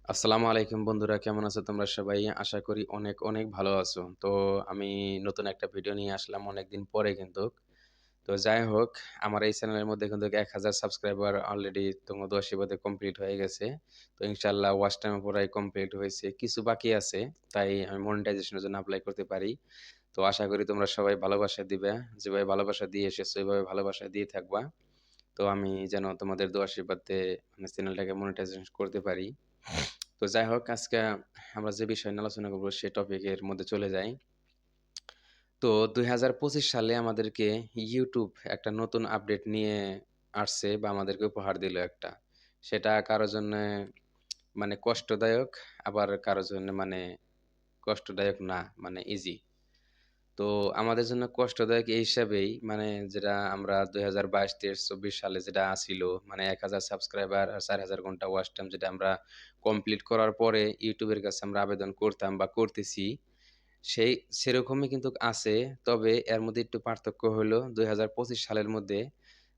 আসসালামু আলাইকুম বন্ধুরা, কেমন আছো তোমরা সবাই? আশা করি অনেক, অনেক ভালো আছো। তো আমি নতুন একটা ভিডিও নিয়ে আসলাম অনেকদিন পরে কিন্তু। তো যাই হোক, আমার এই চ্যানেলের মধ্যে কিন্তু ১,০০০ সাবস্ক্রাইবার অলরেডি তোমার আশীর্বাদে কমপ্লিট হয়ে গেছে। তো ইনশাআল্লাহ ওয়াচ টাইমও পুরাই কমপ্লিট হয়েছে। কিছু বাকি আছে, তাই আমি মনিটাইজেশন এর জন্য এপ্লাই করতে পারি। তো আশা করি তোমরা সবাই ভালোবাসা দিবা। যেভাবে ভালোবাসা দিয়ে এসেছো, এভাবে ভালোবাসা দিয়ে থাকবা। তো আমি যেন তোমাদের দোয়া আশীর্বাদে মানে চ্যানেলটাকে মনিটাইজেশন করতে পারি। তো যাই হোক, আজকে আমরা যে বিষয় নিয়ে আলোচনা করব সে টপিকের মধ্যে চলে যাই। তো ২০২৫ সালে আমাদেরকে YouTube একটা নতুন আপডেট নিয়ে আসছে বা আমাদেরকে উপহার দিল একটা। সেটা কারো জন্যে মানে কষ্টদায়ক, আবার কারো জন্য মানে কষ্টদায়ক না, মানে ইজি। তো আমাদের জন্য কষ্টদায়ক এই হিসাবেই মানে যেটা আমরা ২০২২, ২৩, ২৪ সালে যেটা আছিল মানে ১,০০০ সাবস্ক্রাইবার আর ৪,০০০ ঘন্টা ওয়াচ টাইম যেটা আমরা কমপ্লিট করার পরে YouTube এর কাছে আমরা আবেদন করতাম বা করতেছি, সেই সেরকমই কিন্তু আছে। তবে এর মধ্যে একটু পার্থক্য হলো ২০২৫ সালের মধ্যে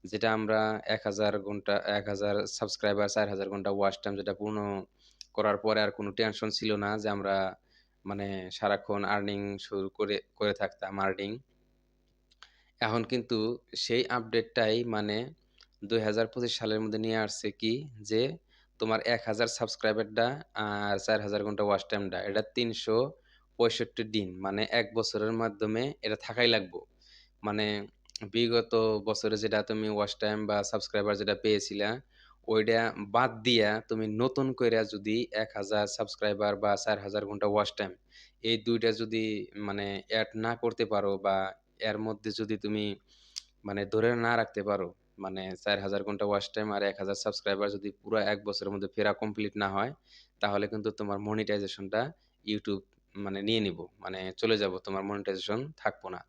যেটা আমরা ১,০০০ ঘন্টা ১,০০০ সাবস্ক্রাইবার ৪,০০০ ঘন্টা ওয়াচ টাইম যেটা পূর্ণ করার পরে আর কোনো টেনশন ছিল না যে আমরা মানে সারাক্ষণ আর্নিং শুরু করে থাকতাম আর্নিং। এখন কিন্তু সেই আপডেটটাই মানে ২০২৫ সালের মধ্যে নিয়ে আসছে কি যে তোমার ১,০০০ সাবস্ক্রাইবারটা আর ৪,০০০ ঘন্টা ওয়াচ টাইমটা এটা ৩৬৫ দিন মানে ১ বছরের মাধ্যমে এটা থাকাই লাগবো। মানে বিগত বছরে যেটা তুমি ওয়াচ টাইম বা সাবস্ক্রাইবার যেটা পেয়েছিলা, ওইটা বাদ দিয়া তুমি নতুন কইরা যদি ১,০০০ সাবস্ক্রাইবার বা ৪,০০০ ঘন্টা ওয়াচ টাইম এই ২ টা যদি মানে এড না করতে পারো বা এর মধ্যে যদি তুমি মানে ধরে না রাখতে পারো, মানে ৪,০০০ ঘন্টা ওয়াচ টাইম আর ১,০০০ সাবস্ক্রাইবার যদি পুরা ১ বছরের মধ্যে ফেরা কমপ্লিট না হয়, তাহলে কিন্তু তোমার মনিটাইজেশনটা YouTube মানে নিয়ে নিবো। মানে চলে যাবো, তোমার মনিটাইজেশন থাকবো না।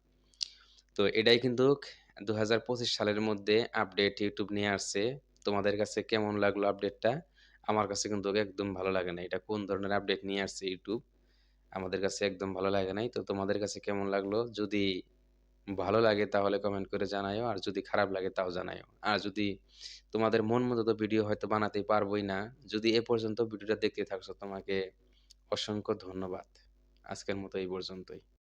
তো এটাই কিন্তুক ২০২৫ সালের মধ্যে আপডেট YouTube নিয়ে আসছে। তোমাদের কাছে কেমন লাগলো আপডেটটা? আমার কাছে কিন্তু একদম ভালো লাগে নাই। এটা কোন ধরনের আপডেট নিয়ে আসছে YouTube? আমাদের কাছে একদম ভালো লাগে নাই। তো তোমাদের কাছে কেমন লাগলো? যদি ভালো লাগে তাহলে কমেন্ট করে জানাইও। আর যদি খারাপ লাগে তাও জানাইও। আর যদি তোমাদের মন মতো তো ভিডিও হয়তো বানাতে পারবোই না। যদি এ পর্যন্ত ভিডিওটা দেখতে থাকছো তোমাকে অসংখ্য ধন্যবাদ। আজকের মতো এই পর্যন্তই।